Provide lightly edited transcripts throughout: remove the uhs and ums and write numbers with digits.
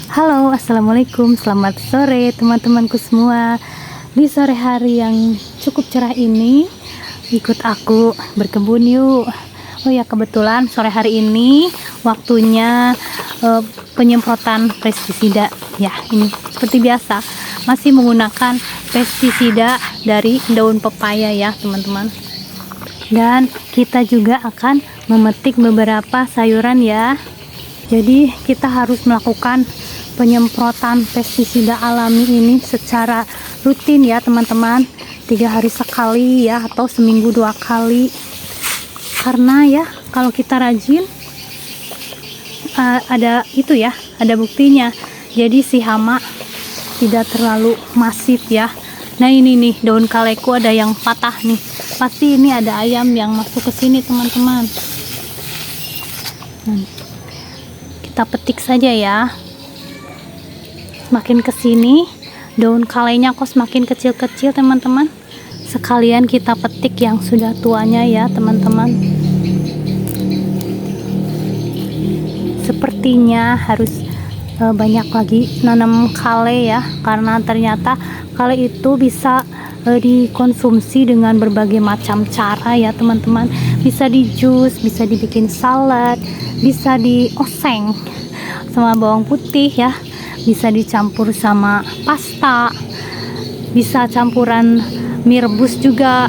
Halo, assalamualaikum, selamat sore teman-temanku semua. Di sore hari yang cukup cerah ini, ikut aku berkebun yuk. Oh ya, kebetulan sore hari ini waktunya penyemprotan pestisida. Ya, ini seperti biasa masih menggunakan pestisida dari daun pepaya ya teman-teman. Dan kita juga akan memetik beberapa sayuran ya. Jadi kita harus melakukan penyemprotan pestisida alami ini secara rutin ya teman-teman, 3 hari sekali ya, atau seminggu 2 kali. Karena ya kalau kita rajin, ada itu ya, ada buktinya. Jadi si hama tidak terlalu masif ya. Nah ini nih daun kaleku ada yang patah nih, pasti ini ada ayam yang masuk ke sini teman-teman. Kita petik saja ya. Semakin kesini daun kalenya kok semakin kecil-kecil teman-teman. Sekalian kita petik yang sudah tuanya ya teman-teman. Sepertinya harus banyak lagi nanam kale ya, karena ternyata kale itu bisa dikonsumsi dengan berbagai macam cara ya teman-teman. Bisa di jus, bisa dibikin salad, bisa dioseng sama bawang putih ya, bisa dicampur sama pasta, bisa campuran mie rebus juga.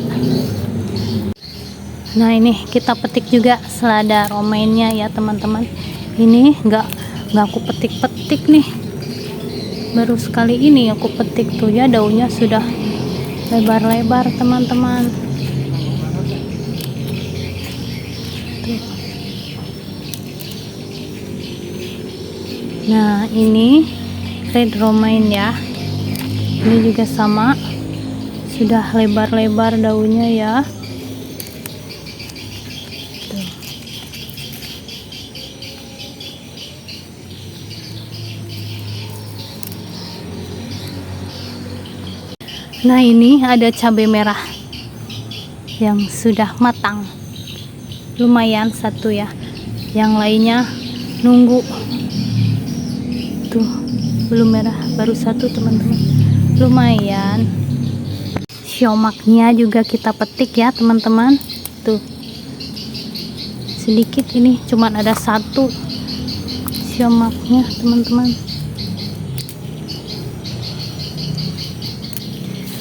Nah ini kita petik juga selada romainnya ya teman-teman. Ini enggak aku petik-petik nih, baru sekali ini aku petik tuh ya, daunnya sudah lebar-lebar teman-teman. Nah ini red romaine ya, ini juga sama, sudah lebar-lebar daunnya ya. Tuh. Nah ini ada cabai merah yang sudah matang, lumayan satu ya, yang lainnya nunggu. Tuh belum merah, baru satu teman-teman, lumayan. Siomaknya juga kita petik ya teman-teman. Tuh sedikit, ini cuman ada satu siomaknya teman-teman.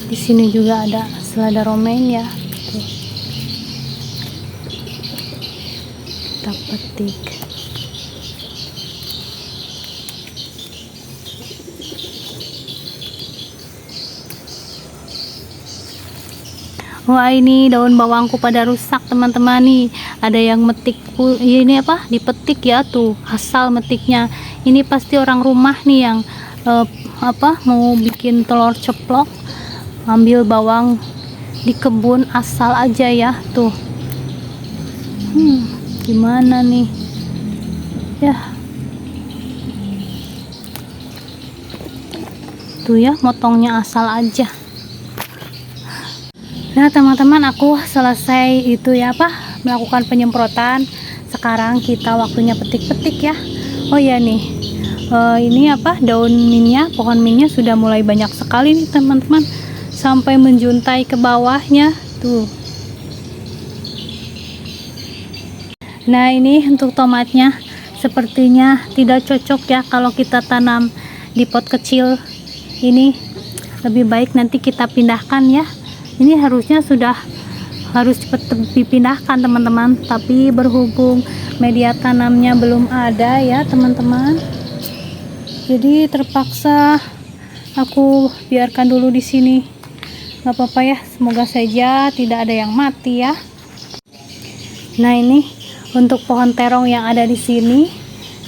Di sini juga ada selada romaine ya. Tuh. Kita petik. Wah ini daun bawangku pada rusak teman-teman nih. Ada yang metik, ini apa, dipetik ya tuh, asal metiknya. Ini pasti orang rumah nih yang mau bikin telur ceplok, ambil bawang di kebun asal aja ya tuh. Gimana nih ya, tuh ya, motongnya asal aja. Nah teman-teman, aku selesai itu ya melakukan penyemprotan. Sekarang kita waktunya petik-petik ya. Oh ya nih, ini daun minnya, pohon minnya sudah mulai banyak sekali nih teman-teman, sampai menjuntai ke bawahnya tuh. Nah ini untuk tomatnya, sepertinya tidak cocok ya kalau kita tanam di pot kecil. Ini lebih baik nanti kita pindahkan ya. Ini harusnya sudah harus cepat dipindahkan teman-teman, tapi berhubung media tanamnya belum ada ya teman-teman, jadi terpaksa aku biarkan dulu di sini. Gak apa-apa ya, semoga saja tidak ada yang mati ya. Nah ini untuk pohon terong yang ada di sini,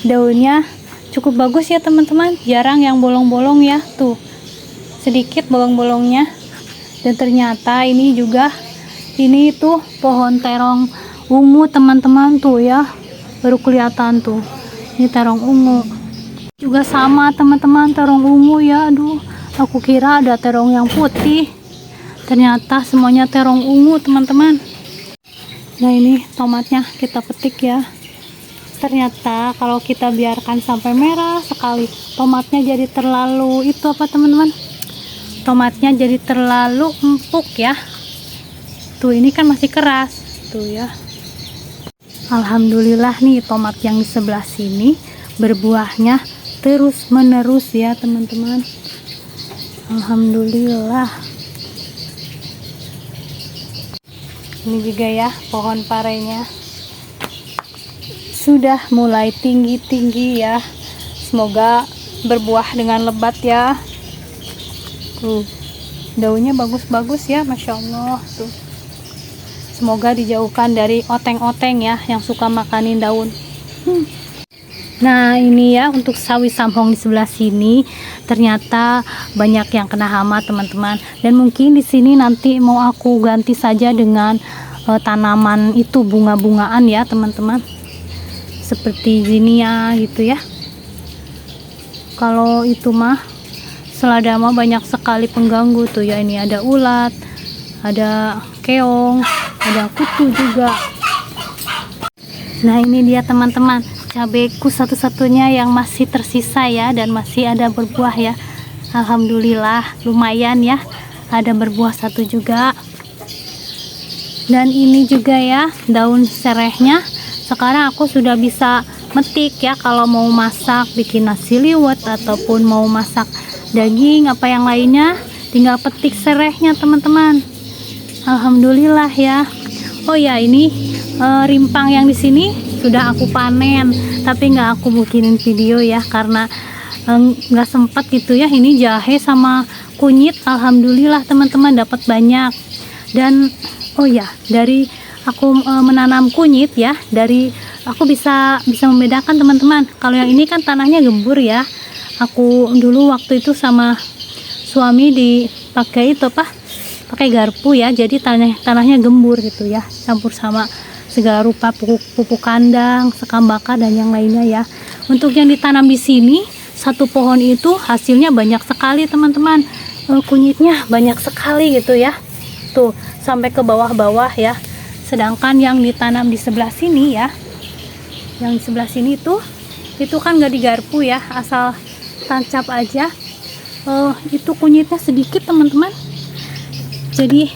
daunnya cukup bagus ya teman-teman, jarang yang bolong-bolong ya, tuh sedikit bolong-bolongnya. Dan ternyata ini juga, ini tuh pohon terong ungu teman-teman, tuh ya, baru kelihatan tuh, ini terong ungu juga sama teman-teman, terong ungu ya. Aduh, aku kira ada terong yang putih, ternyata semuanya terong ungu teman-teman. Nah ini tomatnya kita petik ya. ternyata kalau kita biarkan sampai merah sekali, tomatnya jadi terlalu itu apa teman-teman, tomatnya jadi terlalu empuk ya. Tuh ini kan masih keras tuh ya. Alhamdulillah nih tomat yang di sebelah sini berbuahnya terus menerus ya teman-teman. Alhamdulillah. Ini juga ya pohon parenya sudah mulai tinggi-tinggi ya. Semoga berbuah dengan lebat ya. Tuh daunnya bagus-bagus ya, Masya Allah tuh. Semoga dijauhkan dari oteng-oteng ya yang suka makanin daun. Nah ini ya untuk sawi samhong di sebelah sini ternyata banyak yang kena hama teman-teman, dan mungkin di sini nanti mau aku ganti saja dengan tanaman itu bunga-bungaan ya teman-teman, seperti zinia gitu ya. Kalau itu mah selada mah banyak sekali pengganggu tuh ya. Ini ada ulat, ada keong, ada kutu juga. Nah ini dia teman-teman, cabeku satu-satunya yang masih tersisa ya, dan masih ada berbuah ya. Alhamdulillah lumayan ya, ada berbuah satu juga. Dan ini juga ya daun serehnya sekarang aku sudah bisa metik ya, kalau mau masak bikin nasi liwet ataupun mau masak daging apa yang lainnya tinggal petik serehnya teman-teman. Alhamdulillah ya. Oh ya ini rimpang yang di sini sudah aku panen, tapi nggak aku bikinin video ya karena nggak sempat gitu ya. Ini jahe sama kunyit, alhamdulillah teman-teman dapat banyak. Dan oh ya dari aku menanam kunyit ya, dari aku bisa membedakan teman-teman. Kalau yang ini kan tanahnya gembur ya, aku dulu waktu itu sama suami dipakai itu apa, pakai garpu ya, jadi tanahnya gembur gitu ya, campur sama segala rupa pupuk kandang, sekam bakar dan yang lainnya ya. Untuk yang ditanam di sini satu pohon itu hasilnya banyak sekali teman-teman, kunyitnya banyak sekali gitu ya, tuh sampai ke bawah-bawah ya. Sedangkan yang ditanam di sebelah sini ya, yang di sebelah sini itu kan nggak digarpu ya, asal tancap aja. Itu kunyitnya sedikit teman-teman, jadi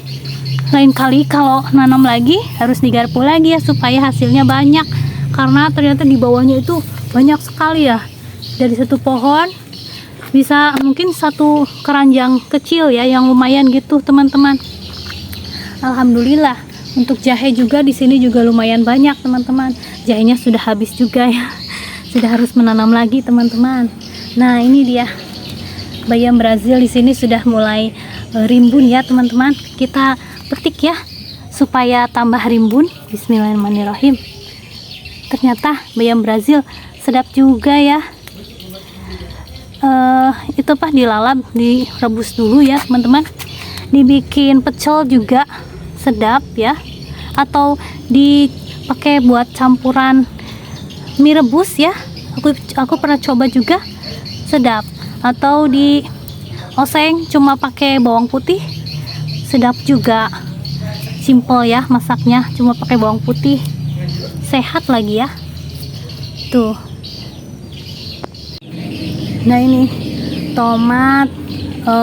lain kali kalau nanam lagi harus digarpu lagi ya supaya hasilnya banyak, karena ternyata di bawahnya itu banyak sekali ya. Dari satu pohon bisa mungkin satu keranjang kecil ya yang lumayan gitu teman-teman. Alhamdulillah. Untuk jahe juga di sini juga lumayan banyak teman-teman. Jahenya sudah habis juga ya, sudah harus menanam lagi teman-teman. Nah ini dia bayam Brazil di sini sudah mulai rimbun ya teman-teman. Kita petik ya supaya tambah rimbun. Bismillahirrahmanirrahim. Ternyata bayam Brazil sedap juga ya. Itu dilalap, direbus dulu ya teman-teman. Dibikin pecel juga sedap ya, atau dipakai buat campuran mie rebus ya. Aku pernah coba juga sedap, atau di oseng cuma pakai bawang putih sedap juga. Simple ya masaknya, cuma pakai bawang putih, sehat lagi ya tuh. Nah ini tomat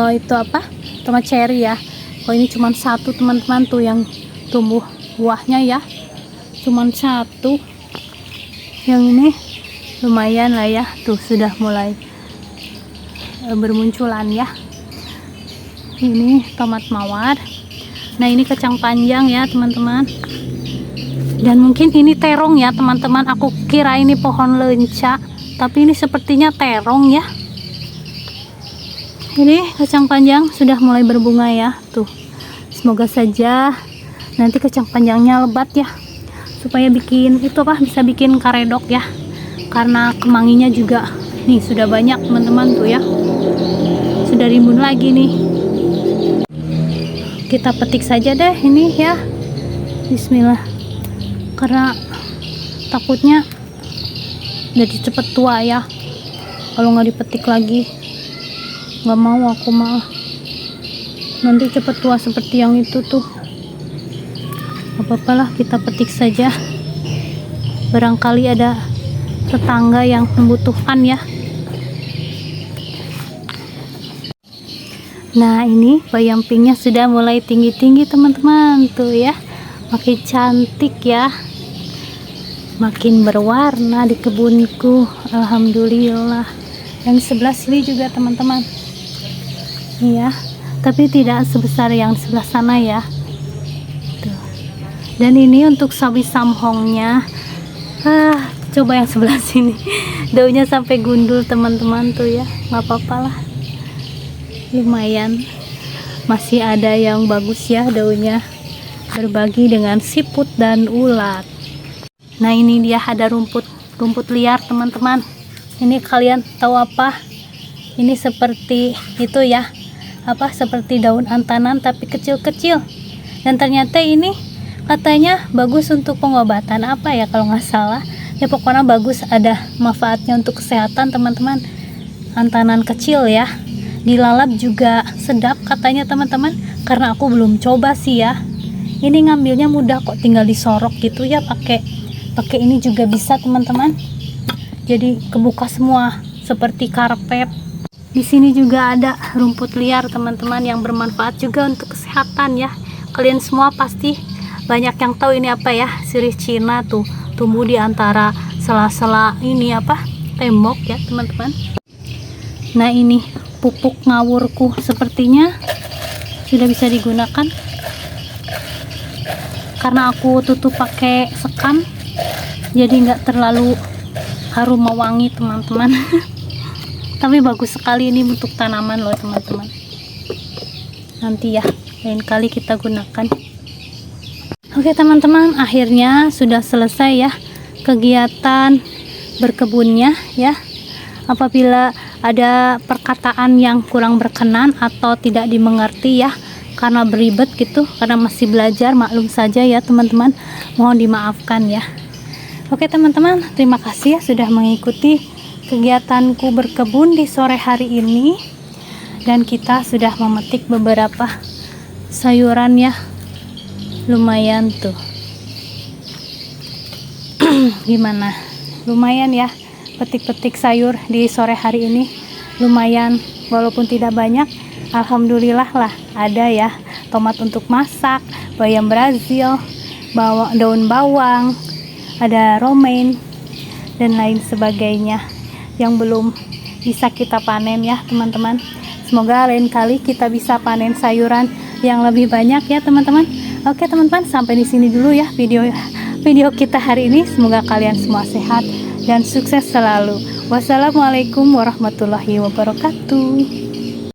itu apa, tomat cherry ya. Oh ini cuma satu teman-teman tuh yang tumbuh buahnya ya, cuma satu. Yang ini lumayan lah ya, tuh sudah mulai bermunculan ya. Ini tomat mawar. Nah ini kacang panjang ya teman-teman, dan mungkin ini terong ya teman-teman. Aku kira ini pohon lenca, tapi ini sepertinya terong ya. Ini kacang panjang sudah mulai berbunga ya tuh. Semoga saja nanti kacang panjangnya lebat ya, supaya bikin itu bisa bikin karedok ya, karena kemanginya juga nih sudah banyak teman-teman tuh ya, sudah rimbun lagi nih. Kita petik saja deh ini ya, bismillah, karena takutnya jadi cepet tua ya kalau nggak dipetik lagi. Nggak mau aku mah nanti cepet tua seperti yang itu tuh. Apa-apalah kita petik saja, barangkali ada tetangga yang membutuhkan ya. Nah, ini bayam pinknya sudah mulai tinggi-tinggi teman-teman, tuh ya, makin cantik ya, makin berwarna di kebunku, alhamdulillah. Dan sebelah sini juga teman-teman, iya, tapi tidak sebesar yang sebelah sana ya. Tuh. Dan ini untuk sawi samhongnya, coba yang sebelah sini, daunnya sampai gundul teman-teman, tuh ya, nggak apa-apa lah, lumayan masih ada yang bagus ya daunnya, berbagi dengan siput dan ulat. Nah, ini dia ada rumput liar teman-teman. Ini kalian tahu apa? Ini seperti itu ya, seperti daun antanan tapi kecil-kecil, dan ternyata ini katanya bagus untuk pengobatan apa ya kalau nggak salah ya, pokoknya bagus, ada manfaatnya untuk kesehatan teman-teman. Antanan kecil ya, dilalap juga sedap katanya teman-teman, karena aku belum coba sih ya. Ini ngambilnya mudah kok, tinggal disorok gitu ya, pakai ini juga bisa teman-teman, jadi kebuka semua seperti karpet. Di sini juga ada rumput liar teman-teman yang bermanfaat juga untuk kesehatan ya. Kalian semua pasti banyak yang tahu ini apa ya, sirih Cina tuh tumbuh di antara sela-sela ini tembok ya teman-teman. Nah, ini pupuk ngawurku sepertinya sudah bisa digunakan, karena aku tutup pakai sekam, jadi nggak terlalu harum mewangi teman-teman. Tapi bagus sekali ini untuk tanaman loh teman-teman, nanti ya lain kali kita gunakan. Oke teman-teman, akhirnya sudah selesai ya kegiatan berkebunnya ya. Apabila ada perkataan yang kurang berkenan atau tidak dimengerti ya, karena beribet gitu, karena masih belajar, maklum saja ya teman-teman, mohon dimaafkan ya. Oke teman-teman, terima kasih ya sudah mengikuti kegiatanku berkebun di sore hari ini. Dan kita sudah memetik beberapa sayuran ya, lumayan tuh. Gimana, lumayan ya petik-petik sayur di sore hari ini, lumayan walaupun tidak banyak. Alhamdulillah lah, ada ya tomat untuk masak, bayam Brazil, daun bawang, ada romaine dan lain sebagainya yang belum bisa kita panen ya teman-teman. Semoga lain kali kita bisa panen sayuran yang lebih banyak ya teman-teman. Oke teman-teman, sampai di sini dulu ya video kita hari ini. Semoga kalian semua sehat dan sukses selalu. Wassalamualaikum warahmatullahi wabarakatuh.